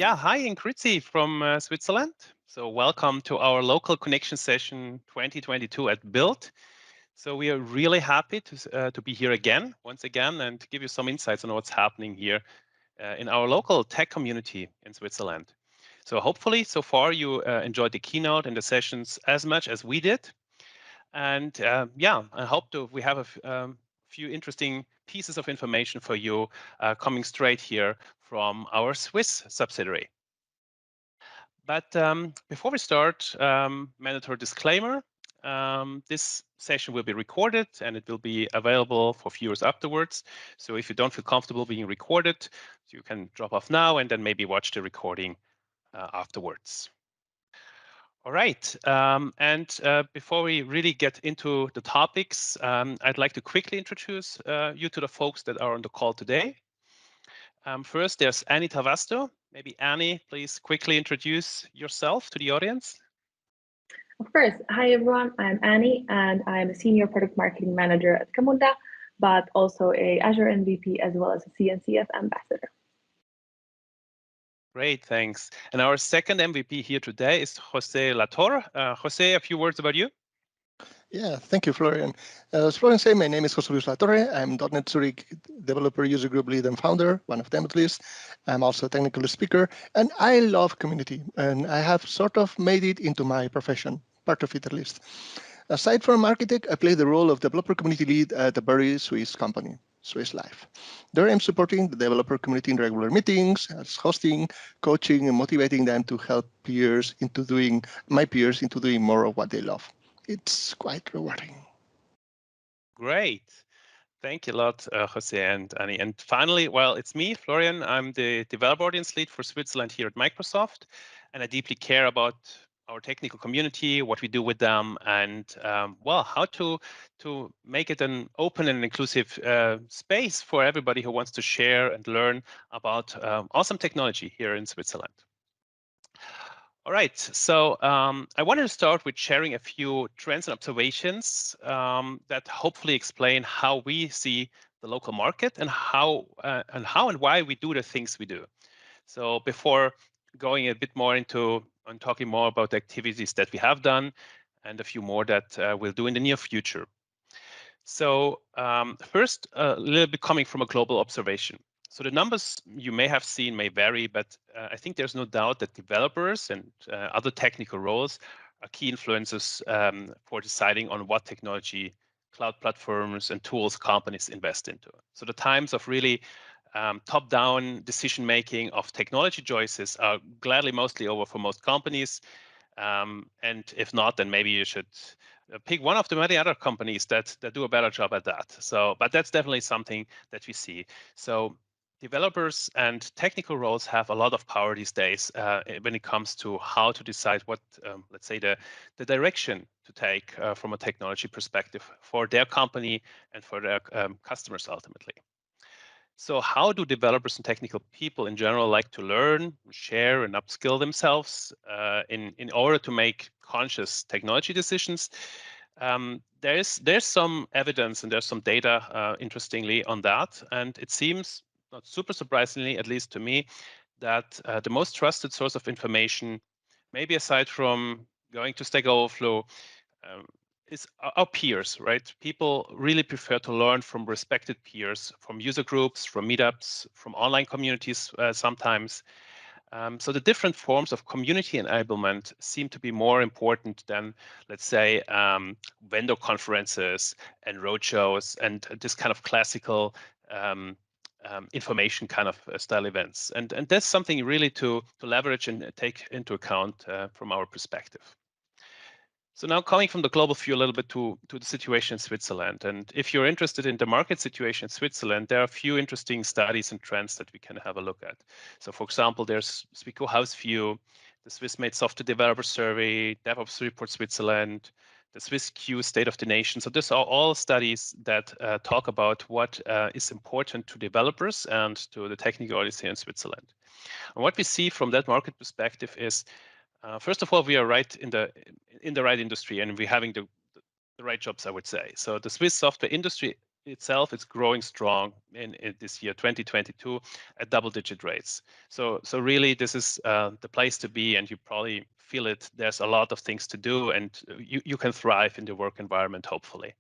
Yeah, hi, Ingrid from Switzerland. So welcome to our local connection session 2022 at Build. So we are really happy to be here again, once again, and to give you some insights on what's happening here in our local tech community in Switzerland. So hopefully, so far you enjoyed the keynote and the sessions as much as we did. And yeah, I hope we have a few interesting pieces of information for you coming straight here from our Swiss subsidiary. But before we start, mandatory disclaimer. This session will be recorded and it will be available for viewers afterwards. So if you don't feel comfortable being recorded, you can drop off now and then maybe watch the recording afterwards. All right, and before we really get into the topics, I'd like to quickly introduce you to the folks that are on the call today. First, there's Annie Tavasto. Maybe Annie, please quickly introduce yourself to the audience. Of course. Hi, everyone. I'm Annie, and I'm a Senior Product Marketing Manager at Camunda, but also a Azure MVP as well as a CNCF Ambassador. Great, thanks. And our second MVP here today is Jose Latorre. Jose, a few words about you. Yeah, thank you, Florian. As Florian said, my name is Jose Luis Latorre. I'm .NET Zurich developer user group lead and founder, one of them at least. I'm also a technical speaker, and I love community, and I have sort of made it into my profession, part of it at least. Aside from architect, I play the role of developer community lead at a very Swiss company, Swiss Life. There I'm supporting the developer community in regular meetings, as hosting, coaching, and motivating them to help my peers into doing more of what they love. It's quite rewarding. Great. Thank you a lot, Jose and Annie. And finally, well, it's me, Florian. I'm the developer audience lead for Switzerland here at Microsoft. And I deeply care about our technical community, what we do with them, and well, how to make it an open and inclusive space for everybody who wants to share and learn about awesome technology here in Switzerland. All right, so I wanted to start with sharing a few trends and observations that hopefully explain how we see the local market and how and why we do the things we do. So before going a bit more into and talking more about the activities that we have done and a few more that we'll do in the near future. So first, a little bit coming from a global observation. So the numbers you may have seen may vary, but I think there's no doubt that developers and other technical roles are key influences for deciding on what technology, cloud platforms, and tools companies invest into. So the times of really top-down decision-making of technology choices are gladly mostly over for most companies. And if not, then maybe you should pick one of the many other companies that do a better job at that. So, but that's definitely something that we see. So developers and technical roles have a lot of power these days when it comes to how to decide what, let's say, the direction to take from a technology perspective for their company and for their customers ultimately. So how do developers and technical people in general like to learn, share, and upskill themselves in order to make conscious technology decisions? There's some evidence and there's some data, interestingly, on that. And it seems, not super surprisingly, at least to me, that the most trusted source of information, maybe aside from going to Stack Overflow, is our peers, right? People really prefer to learn from respected peers, from user groups, from meetups, from online communities sometimes. So the different forms of community enablement seem to be more important than, let's say, vendor conferences and roadshows and this kind of classical information kind of style events. And that's something really to leverage and take into account from our perspective. So now coming from the global view a little bit to the situation in Switzerland. And if you're interested in the market situation in Switzerland, there are a few interesting studies and trends that we can have a look at. So for example, there's Swico House View, the Swiss-made software developer survey, DevOps Report Switzerland, the Swiss Q State of the Nation. So these are all studies that talk about what is important to developers and to the technical audience here in Switzerland. And what we see from that market perspective is first of all, we are right in the right industry, and we're having the right jobs, I would say. So the Swiss software industry itself, it's growing strong in this year, 2022, at double-digit rates. So really, this is the place to be, and you probably feel it. There's a lot of things to do, and you can thrive in the work environment, hopefully.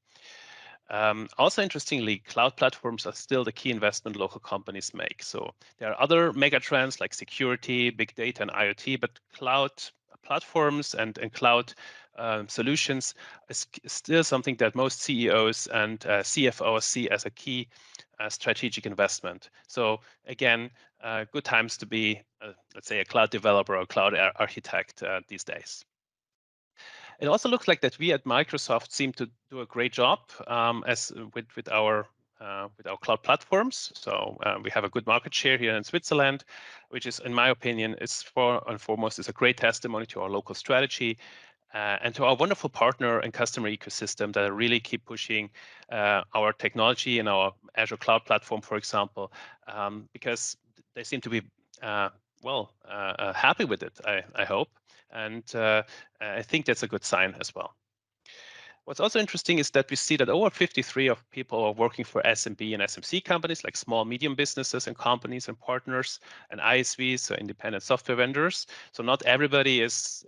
Also, interestingly, cloud platforms are still the key investment local companies make. So there are other mega trends like security, big data, and IoT, but cloud platforms and cloud solutions is still something that most CEOs and CFOs see as a key strategic investment. So again, good times to be, let's say, a cloud developer or a cloud architect these days. It also looks like that we at Microsoft seem to do a great job as with our cloud platforms. So we have a good market share here in Switzerland, which is, in my opinion, is for and foremost is a great testimony to our local strategy and to our wonderful partner and customer ecosystem that really keep pushing our technology and our Azure Cloud Platform, for example, because they seem to be happy with it, I hope. And I think that's a good sign as well. What's also interesting is that we see that over 53% of people are working for SMB and SMC companies, like small, medium businesses and companies and partners, and ISVs, so independent software vendors. So not everybody is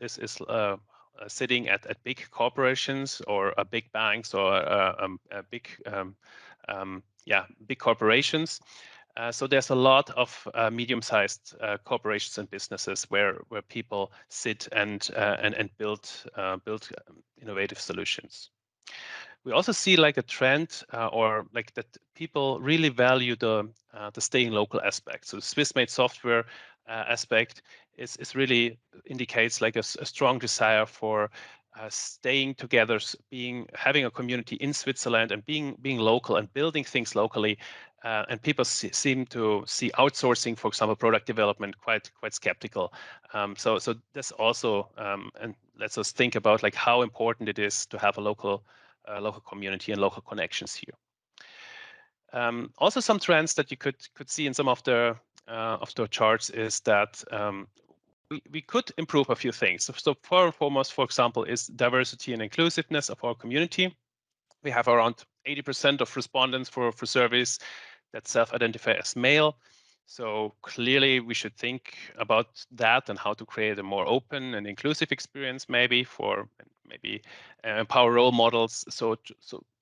sitting at big corporations or big banks or big corporations. So there's a lot of medium-sized corporations and businesses where people sit and build innovative solutions. We also see like a trend or like that people really value the staying local aspect. So Swiss-made software aspect is really indicates like a strong desire for staying together, having a community in Switzerland and being local and building things locally. And people seem to see outsourcing, for example, product development, quite skeptical. So this also and lets us think about like how important it is to have a local community and local connections here. Also, some trends that you could see in some of the charts is that we could improve a few things. So first and foremost, for example, is diversity and inclusiveness of our community. We have around 80% of respondents for surveys that self-identify as male. So clearly, we should think about that and how to create a more open and inclusive experience, maybe empower role models. So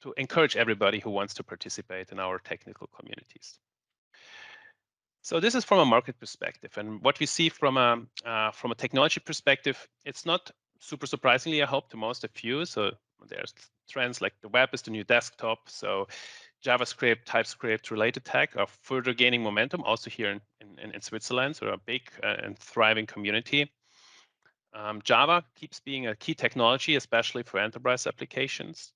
to encourage everybody who wants to participate in our technical communities. So this is from a market perspective, and what we see from a technology perspective, it's not super surprisingly, I hope, to most of you. So there's trends like the web is the new desktop. So JavaScript, TypeScript related tech are further gaining momentum also here in Switzerland, so a big and thriving community. Java keeps being a key technology, especially for enterprise applications.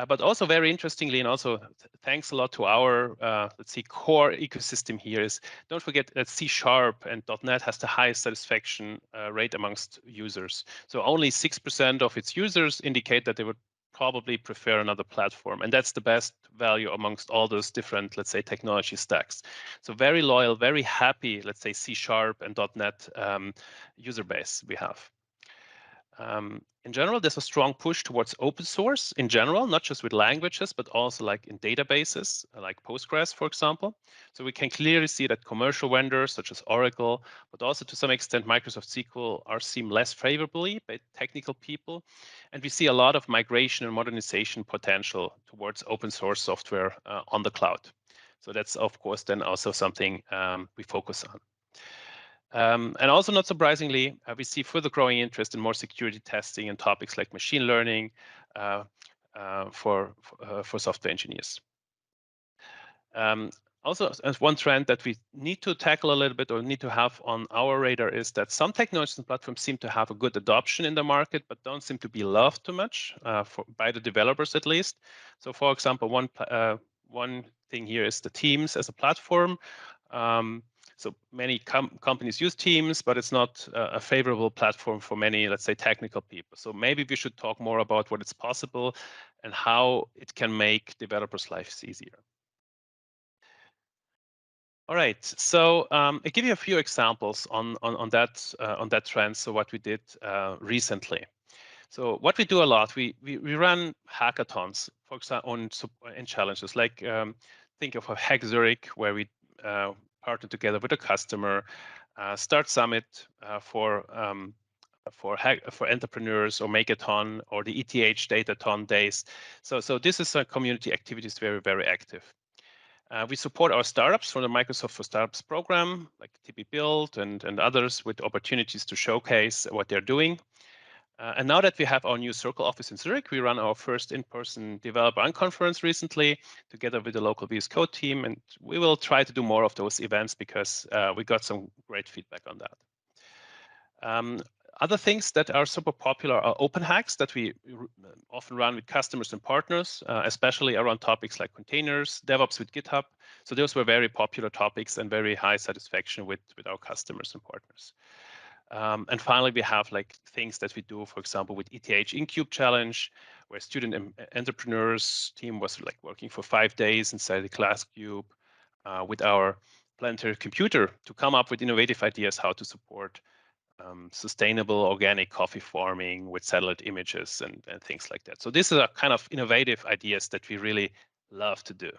But also very interestingly, and also thanks a lot to our, let's see, core ecosystem here is, don't forget that C# and .NET has the highest satisfaction rate amongst users. So only 6% of its users indicate that they would probably prefer another platform. And that's the best value amongst all those different, let's say, technology stacks. So very loyal, very happy, let's say, C# and .NET user base we have. In general, there's a strong push towards open source in general, not just with languages, but also like in databases, like Postgres, for example. So we can clearly see that commercial vendors such as Oracle, but also to some extent Microsoft SQL are seen less favorably by technical people. And we see a lot of migration and modernization potential towards open source software on the cloud. So that's, of course, then also something we focus on. And also, not surprisingly, we see further growing interest in more security testing and topics like machine learning for software engineers. Also, as one trend that we need to tackle a little bit or need to have on our radar is that some technologies and platforms seem to have a good adoption in the market, but don't seem to be loved too much by the developers at least. So, for example, one thing here is the Teams as a platform. So many companies use Teams, but it's not a favorable platform for many, let's say, technical people. So maybe we should talk more about what is possible and how it can make developers' lives easier. All right, so I'll give you a few examples on that trend. So what we did recently. So what we do a lot, we run hackathons, for example, in challenges like think of a Hack Zurich, where we partner together with a customer, Start Summit for entrepreneurs, or Makeathon, or the ETH Datathon days. So this is a community activities very active. We support our startups from the Microsoft for Startups program, like TP Build and others, with opportunities to showcase what they're doing. And now that we have our new Circle office in Zurich, we run our first in-person developer unconference recently, together with the local VS Code team, and we will try to do more of those events because we got some great feedback on that. Other things that are super popular are open hacks that we often run with customers and partners, especially around topics like containers, DevOps with GitHub. So those were very popular topics and very high satisfaction with our customers and partners. And finally, we have like things that we do, for example, with ETH Incube Challenge, where student entrepreneurs team was like working for 5 days inside the class cube with our planetary computer to come up with innovative ideas how to support sustainable organic coffee farming with satellite images and things like that. So these are kind of innovative ideas that we really love to do.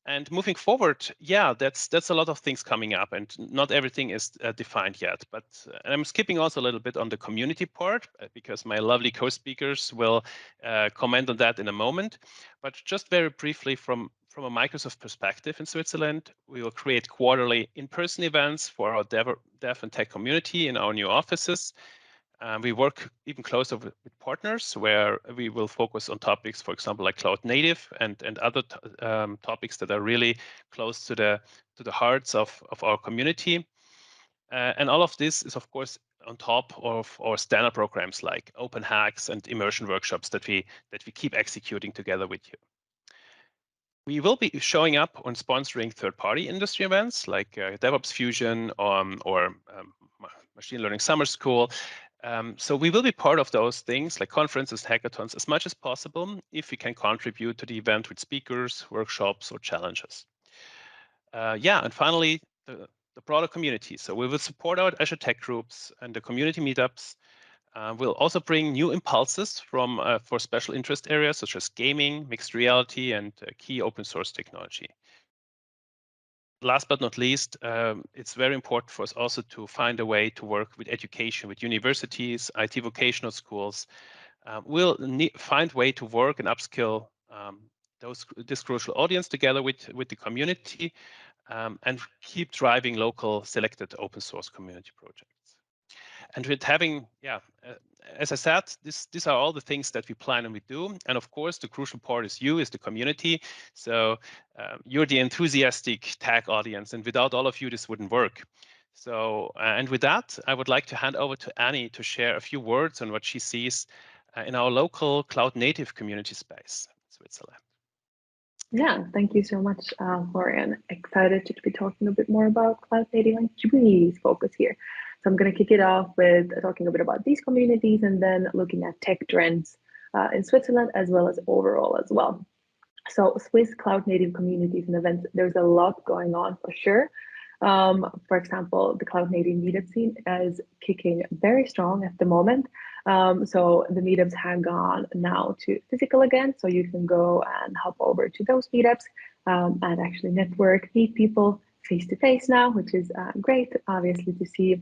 And moving forward, yeah, that's a lot of things coming up, and not everything is defined yet. But I'm skipping also a little bit on the community part because my lovely co-speakers will comment on that in a moment. But just very briefly, from a Microsoft perspective in Switzerland, we will create quarterly in-person events for our dev and tech community in our new offices. We work even closer with partners, where we will focus on topics, for example, like cloud native and other topics that are really close to the hearts of our community. And all of this is, of course, on top of our standard programs like open hacks and immersion workshops that we keep executing together with you. We will be showing up on sponsoring third-party industry events like DevOps Fusion or Machine Learning Summer School. So we will be part of those things like conferences, hackathons, as much as possible if we can contribute to the event with speakers, workshops, or challenges. Yeah, and finally, the broader community. So we will support our Azure Tech groups and the community meetups. We'll also bring new impulses for special interest areas such as gaming, mixed reality, and key open source technology. Last but not least, it's very important for us also to find a way to work with education, with universities, IT vocational schools. We'll find a way to work and upskill this crucial audience together with the community and keep driving local selected open source community projects. And with having, as I said, these are all the things that we plan and we do. And of course, the crucial part is the community. So you're the enthusiastic tech audience, and without all of you, this wouldn't work. So, and with that, I would like to hand over to Annie to share a few words on what she sees in our local cloud native community space in Switzerland. Yeah, thank you so much, Florian. Excited to be talking a bit more about cloud native and Kubernetes focus here. So I'm going to kick it off with talking a bit about these communities and then looking at tech trends in Switzerland as well as overall as well. So Swiss cloud native communities and events, there's a lot going on for sure. For example, the cloud native meetup scene is kicking very strong at the moment. So the meetups have gone now to physical again. So you can go and hop over to those meetups and actually network, meet people face to face now, which is great, obviously, to see.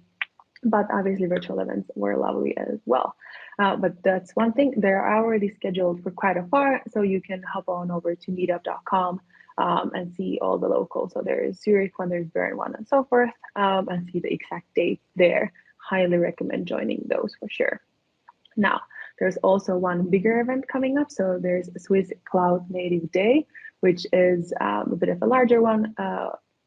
But obviously virtual events were lovely as well. But that's one thing. They're already scheduled for quite a far, so you can hop on over to meetup.com and see all the locals. So there is Zurich one, there's Bern one, and so forth, and see the exact date there. Highly recommend joining those for sure. Now, there's also one bigger event coming up. So there's Swiss Cloud Native Day, which is a bit of a larger one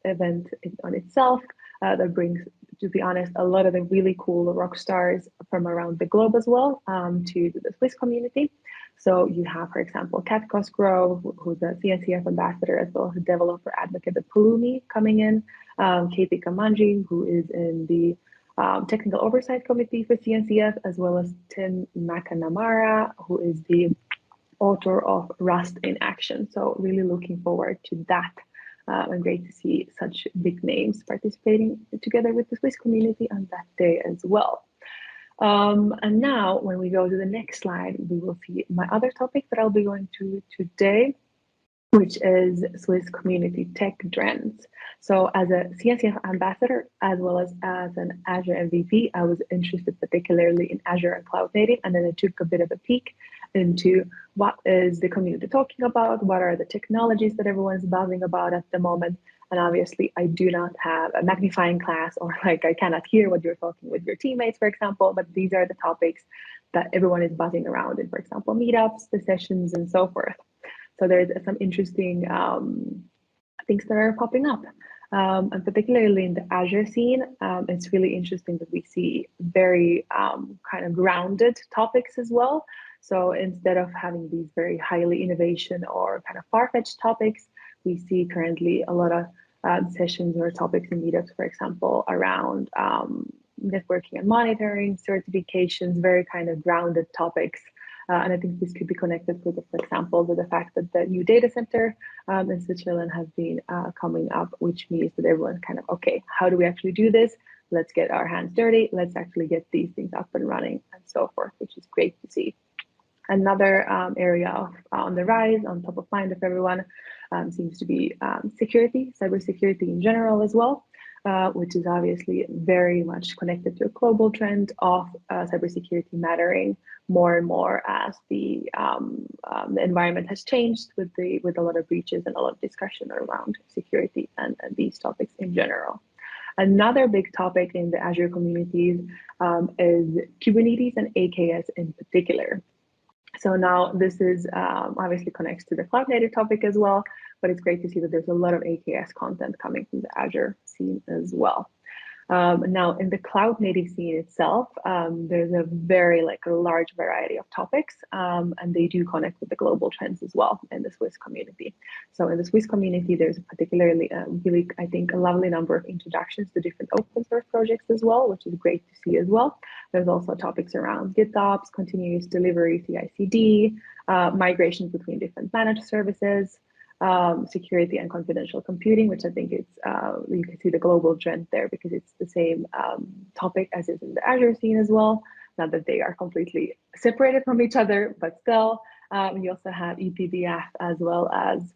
event on itself that brings, to be honest, a lot of the really cool rock stars from around the globe as well to the Swiss community. So you have, for example, Kat Cosgrove, who's a CNCF ambassador, as well as a developer advocate at Pulumi coming in, Katie Kamanji, who is in the technical oversight committee for CNCF, as well as Tim McNamara, who is the author of Rust in Action. So really looking forward to that. And great to see such big names participating together with the Swiss community on that day as well. And now when we go to the next slide, we will see my other topic that I'll be going to today, which is Swiss community tech trends. So as a CNCF ambassador, as well as an Azure MVP, I was interested particularly in Azure and Cloud Native, and then I took a bit of a peek into what is the community talking about, what are the technologies that everyone's buzzing about at the moment. And obviously, I do not have a magnifying glass, or like I cannot hear what you're talking with your teammates, for example, but these are the topics that everyone is buzzing around in, for example, meetups, the sessions, and so forth. So there's some interesting things that are popping up. And particularly in the Azure scene, it's really interesting that we see very kind of grounded topics as well. So instead of having these very highly innovation or kind of far-fetched topics, we see currently a lot of sessions or topics in meetups, for example, around networking and monitoring, certifications, very kind of grounded topics. And I think this could be connected with, for example, with the fact that the new data center in Switzerland has been coming up, which means that everyone's kind of, okay, how do we actually do this? Let's get our hands dirty. Let's actually get these things up and running and so forth, which is great to see. Another area on the rise, on top of mind of everyone, seems to be security, cybersecurity in general as well. Which is obviously very much connected to a global trend of cybersecurity mattering more and more as the environment has changed with a lot of breaches and a lot of discussion around security and these topics in general. Another big topic in the Azure communities is Kubernetes and AKS in particular. So now this is obviously connects to the cloud native topic as well, but it's great to see that there's a lot of AKS content coming from the Azure scene as well. Now in the cloud native scene itself, there's a very a large variety of topics, and they do connect with the global trends as well in the Swiss community. So in the Swiss community, there's particularly really, I think, a lovely number of introductions to different open source projects as well, which is great to see as well. There's also topics around GitOps, continuous delivery, CI/CD, migrations between different managed services, security and confidential computing, which I think it's, you can see the global trend there because it's the same topic as is in the Azure scene as well. Not that they are completely separated from each other, but still, we also have ePBF as well as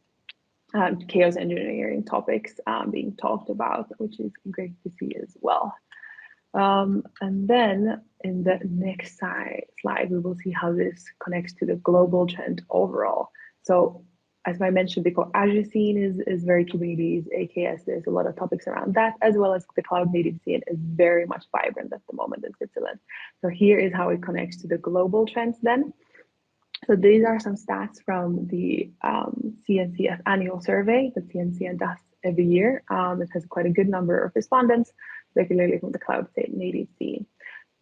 chaos engineering topics being talked about, which is great to see as well. And then in the next slide, we will see how this connects to the global trend overall. So as I mentioned before, Azure scene is very Kubernetes, AKS, there's a lot of topics around that, as well as the cloud native scene is very much vibrant at the moment in Switzerland. So here is how it connects to the global trends then. So these are some stats from the CNCF annual survey that CNCF does every year. It has quite a good number of respondents, regularly from the cloud native scene.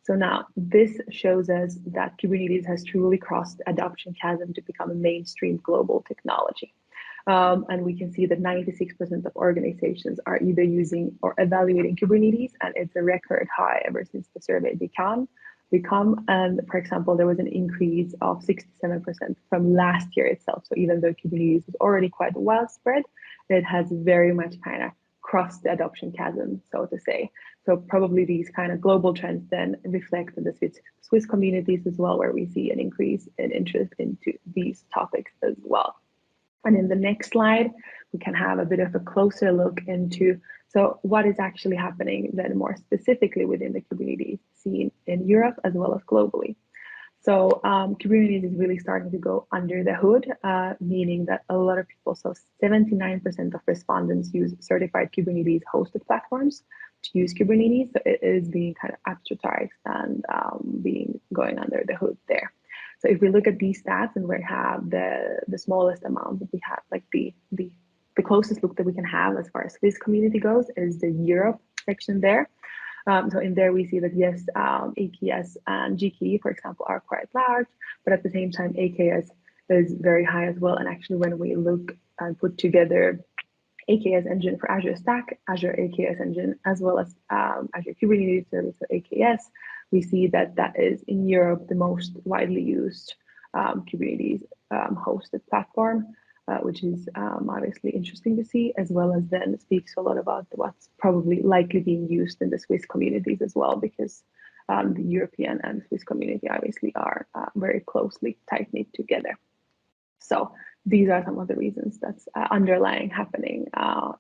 So now this shows us that Kubernetes has truly crossed the adoption chasm to become a mainstream global technology. And we can see that 96% of organizations are either using or evaluating Kubernetes, and it's a record high ever since the survey began. And for example, there was an increase of 67% from last year itself. So even though Kubernetes was already quite well spread, it has very much kind of crossed the adoption chasm, so to say. So probably these kind of global trends then reflect in the Swiss communities as well, where we see an increase in interest into these topics as well. And in the next slide, we can have a bit of a closer look into what is actually happening then more specifically within the Kubernetes scene in Europe as well as globally. So Kubernetes is really starting to go under the hood, meaning that a lot of people, so 79% of respondents use certified Kubernetes hosted platforms to use Kubernetes. So it is being kind of advertised and going under the hood there. So if we look at these stats and we have the smallest amount that we have, like the closest look that we can have as far as Swiss community goes is the Europe section there. So in there we see that yes, AKS and GKE, for example, are quite large, but at the same time, AKS is very high as well. And actually, when we look and put together AKS engine for Azure Stack, Azure AKS engine, as well as Azure Kubernetes Service, or AKS, we see that that is in Europe the most widely used Kubernetes hosted platform. Which is obviously interesting to see, as well as then speaks a lot about what's probably likely being used in the Swiss communities as well, because the European and Swiss community obviously are very closely tight-knit together. So these are some of the reasons that's underlying happening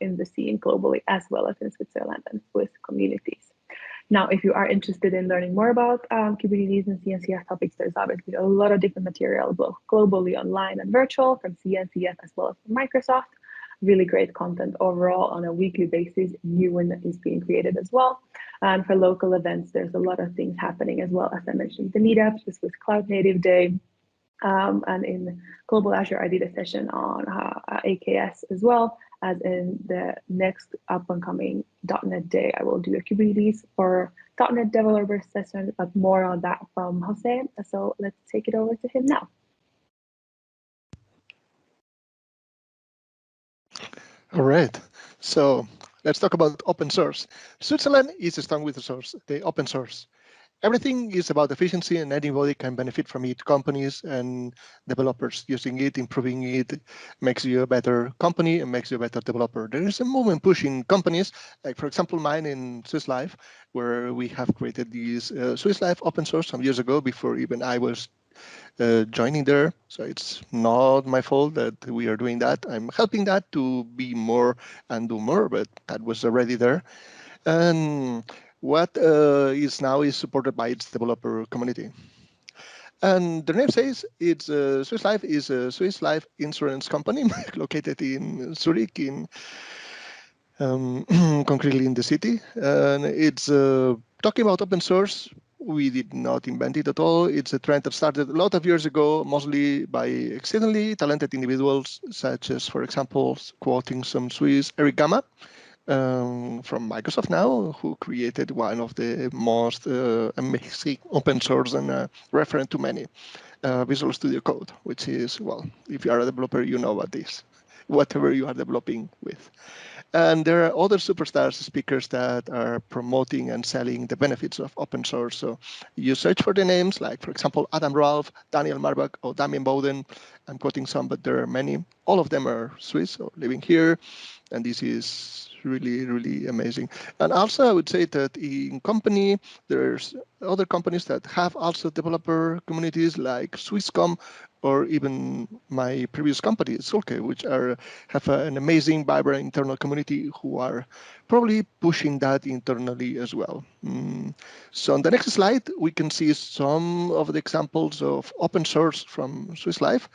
in the scene globally, as well as in Switzerland and Swiss communities. Now, if you are interested in learning more about Kubernetes and CNCF topics, there's obviously a lot of different material, both globally, online, and virtual, from CNCF as well as from Microsoft. Really great content overall on a weekly basis. New one is being created as well. And for local events, there's a lot of things happening as well. As I mentioned, the meetups, this was Cloud Native Day. And in Global Azure, I did a session on AKS as well, as in the next up and coming .NET Day, I will do a Kubernetes for .NET developer session, but more on that from Jose. So let's take it over to him now. All right, so let's talk about open source. Switzerland is strong with the open source. Everything is about efficiency, and anybody can benefit from it. Companies and developers using it, improving it, makes you a better company and makes you a better developer. There is a movement pushing companies, like for example mine in Swiss Life, where we have created this Swiss Life open source some years ago before even I was joining there. So it's not my fault that we are doing that. I'm helping that to be more and do more, but that was already there. And what is now is supported by its developer community. And the name says it's Swiss Life is a Swiss life insurance company located in Zurich, in concretely in the city. And it's talking about open source. We did not invent it at all. It's a trend that started a lot of years ago, mostly by exceedingly talented individuals, such as, for example, quoting some Swiss, Eric Gamma, from Microsoft now, who created one of the most amazing open source and referent to many, Visual Studio Code, which is, well, if you are a developer, you know what this, whatever you are developing with. And there are other superstars speakers that are promoting and selling the benefits of open source. So you search for the names, like, for example, Adam Ralph, Daniel Marbach, or Damien Bowden. I'm quoting some, but there are many. All of them are Swiss or living here. And this is really, really amazing. And also, I would say that in company, there's other companies that have also developer communities like Swisscom, or even my previous company, Sulke, which have an amazing, vibrant internal community who are probably pushing that internally as well. So on the next slide, we can see some of the examples of open source from Swiss Life,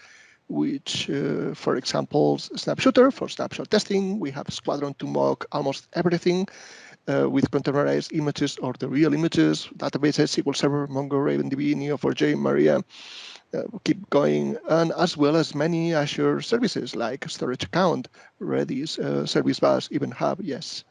which, for example, Snapshooter for snapshot testing. We have Squadron to mock almost everything with containerized images or the real images, databases, SQL Server, Mongo, RavenDB, Neo4j, Maria. Keep going, and as well as many Azure services like Storage Account, Redis, Service Bus, even Hub. Yes,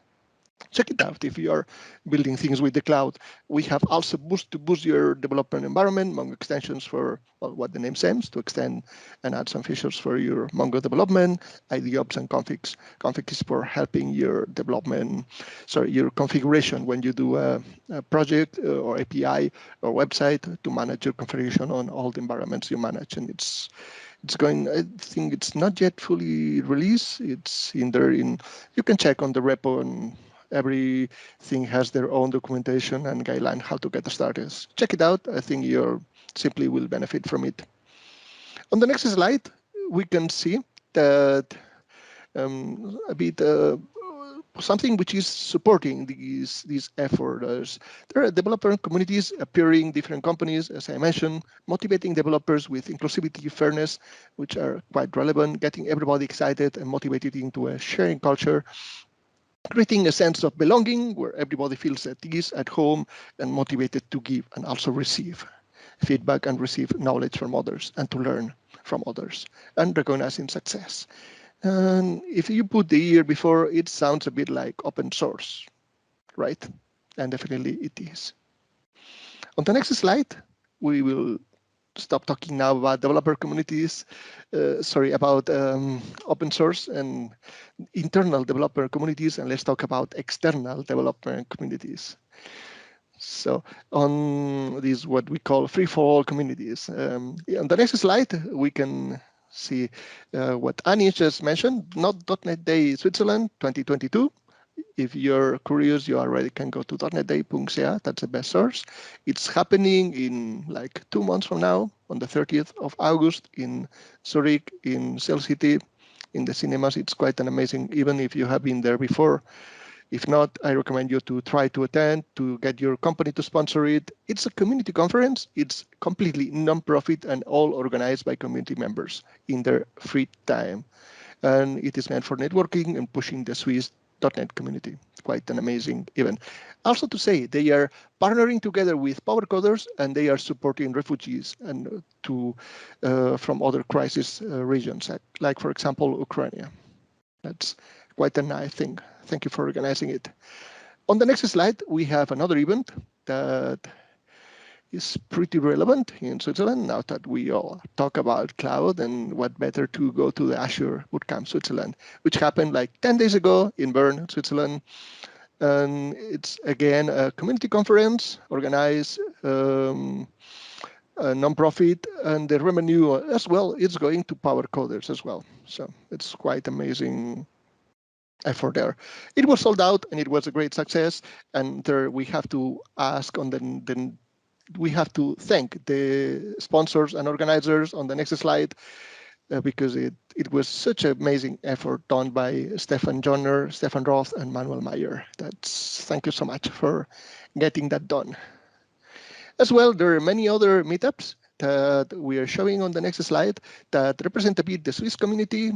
check it out if you are building things with the cloud. We have also Boost to boost your development environment, Mongo extensions for, well, what the name says, to extend and add some features for your Mongo development, IDOps and configs. Config is for helping your development, sorry, your configuration when you do a project or API or website to manage your configuration on all the environments you manage. And it's going, I think it's not yet fully released. It's in there. You can check on the repo, and everything has their own documentation and guideline how to get started. Check it out. I think you simply will benefit from it. On the next slide, we can see that a bit something which is supporting these efforts. There are developer communities appearing, different companies, as I mentioned, motivating developers with inclusivity, fairness, which are quite relevant, getting everybody excited and motivated into a sharing culture, creating a sense of belonging where everybody feels at ease, at home, and motivated to give and also receive feedback and receive knowledge from others and to learn from others and recognizing success. And if you put the year before, it sounds a bit like open source, right? And definitely it is. On the next slide, we will stop talking now about developer communities, about open source and internal developer communities, and let's talk about external developer communities. So on these, what we call free-for-all communities. On the next slide, we can see what Annie just mentioned, not .NET Day Switzerland 2022. If you're curious, you already can go to .NETday.ca. That's the best source. It's happening in like 2 months from now, on the 30th of August in Zurich, in CLC13, in the cinemas. It's quite an amazing, even if you have been there before. If not, I recommend you to try to attend, to get your company to sponsor it. It's a community conference. It's completely non-profit and all organized by community members in their free time. And it is meant for networking and pushing the Swiss .NET community. Quite an amazing event. Also to say, they are partnering together with Power Coders and they are supporting refugees and from other crisis regions, like for example, Ukraine. That's quite a nice thing. Thank you for organizing it. On the next slide, we have another event that is pretty relevant in Switzerland now that we all talk about cloud, and what better to go to the Azure Bootcamp Switzerland, which happened like 10 days ago in Bern, Switzerland. And it's again a community conference organized a non-profit, and the revenue as well, it's going to Power Coders as well. So it's quite amazing effort there. It was sold out and it was a great success. And there we have to ask on the we have to thank the sponsors and organizers on the next slide because it was such an amazing effort done by Stefan Jonner, Stefan Roth, and Manuel Mayer. Thank you so much for getting that done. As well, there are many other meetups that we are showing on the next slide that represent a bit the Swiss community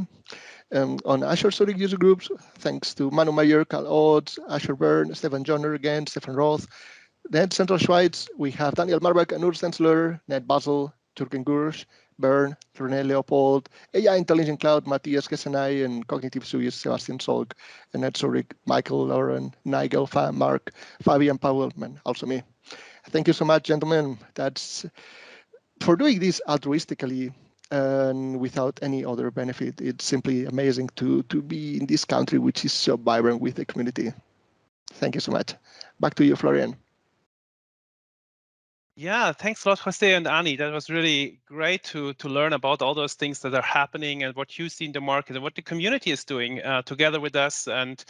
on Azure Zurich user groups, thanks to Manu Mayer, Karl Oates, Azure Bern, Stefan Jonner again, Stefan Roth. Then Central Schweiz, we have Daniel Marbeck and Urs Stenzler, Ned Basel, Jürgen Gursch, Bern, René Leopold, AI Intelligent Cloud, Matthias Gessenay, and Cognitive Suisse, Sebastian Solk, and at Zurich, Michael, Lauren, Nigel, Mark, Fabian Powell, and also me. Thank you so much, gentlemen. That's for doing this altruistically and without any other benefit. It's simply amazing to be in this country, which is so vibrant with the community. Thank you so much. Back to you, Florian. Yeah, thanks a lot, Jose and Ani. That was really great to learn about all those things that are happening and what you see in the market and what the community is doing together with us. And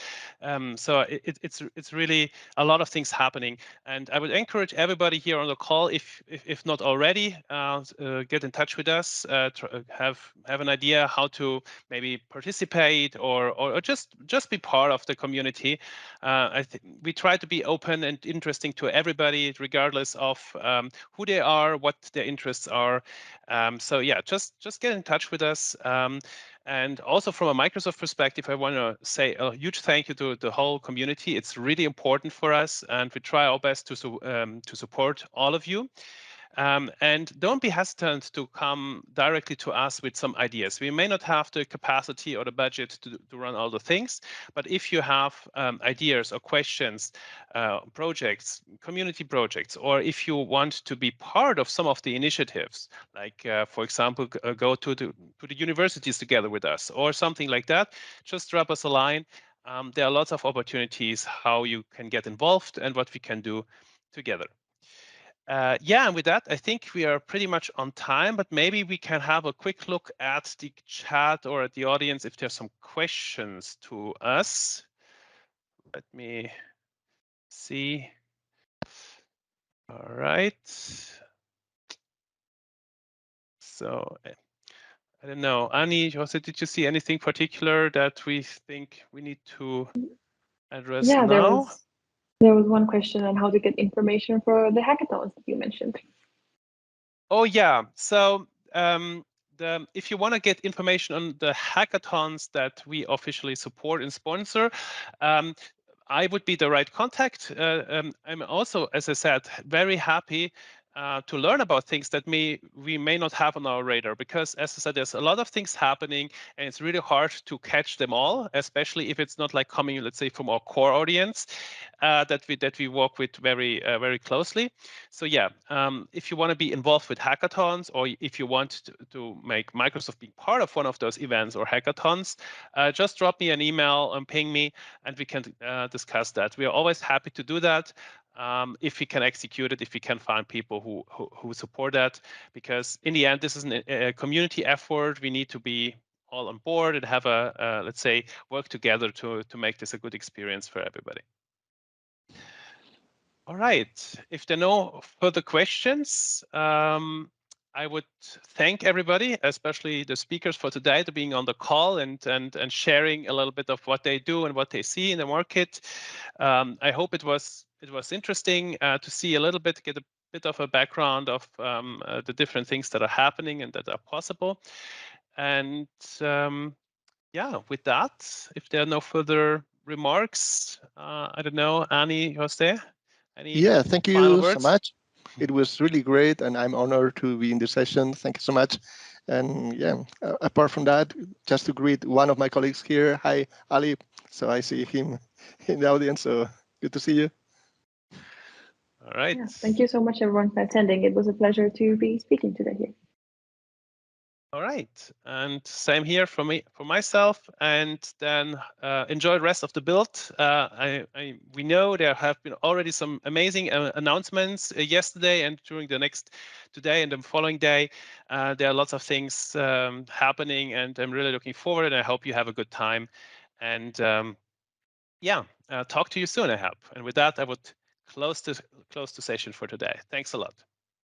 so it's really a lot of things happening. And I would encourage everybody here on the call, if not already, get in touch with us, have an idea how to maybe participate or just be part of the community. I think we try to be open and interesting to everybody, regardless of who they are, what their interests are. So yeah, just get in touch with us. And also from a Microsoft perspective, I want to say a huge thank you to the whole community. It's really important for us, and we try our best to support all of you. And don't be hesitant to come directly to us with some ideas. We may not have the capacity or the budget to run all the things, but if you have ideas or questions, projects, community projects, or if you want to be part of some of the initiatives, like for example, go to the universities together with us or something like that, just drop us a line. There are lots of opportunities how you can get involved and what we can do together. Yeah, and with that, I think we are pretty much on time, but maybe we can have a quick look at the chat or at the audience if there's some questions to us. Let me see. All right. So I don't know. Ani, Jose, did you see anything particular that we think we need to address now? There was one question on how to get information for the hackathons that you mentioned. Oh yeah, so if you want to get information on the hackathons that we officially support and sponsor, I would be the right contact. I'm also, as I said, very happy to learn about things that we may not have on our radar, because as I said, there's a lot of things happening and it's really hard to catch them all, especially if it's not like coming, let's say, from our core audience that we work with very closely. So yeah, if you want to be involved with hackathons, or if you want to make Microsoft be part of one of those events or hackathons, just drop me an email and ping me, and we can discuss that. We are always happy to do that. If we can execute it, if we can find people who support that, because in the end, this is a community effort. We need to be all on board and have a let's say, work together to make this a good experience for everybody. All right. If there are no further questions, I would thank everybody, especially the speakers for today, to being on the call and sharing a little bit of what they do and what they see in the market. I hope it was interesting to see a little bit, get a bit of a background of the different things that are happening and that are possible. And yeah, with that, if there are no further remarks, I don't know, Annie, Jose, any Yeah, thank final you so words? much. It was really great, and I'm honored to be in this session. Thank you so much. And yeah, apart from that, just to greet one of my colleagues here. Hi, Ali. So I see him in the audience. So good to see you. All right. Yeah, thank you so much, everyone, for attending. It was a pleasure to be speaking today here. All right, and same here for me, for myself, and then enjoy the rest of the build. We know there have been already some amazing announcements yesterday and during the next today and the following day. There are lots of things happening, and I'm really looking forward. And I hope you have a good time. And yeah, talk to you soon, I hope. And with that, I would close the session for today. Thanks a lot.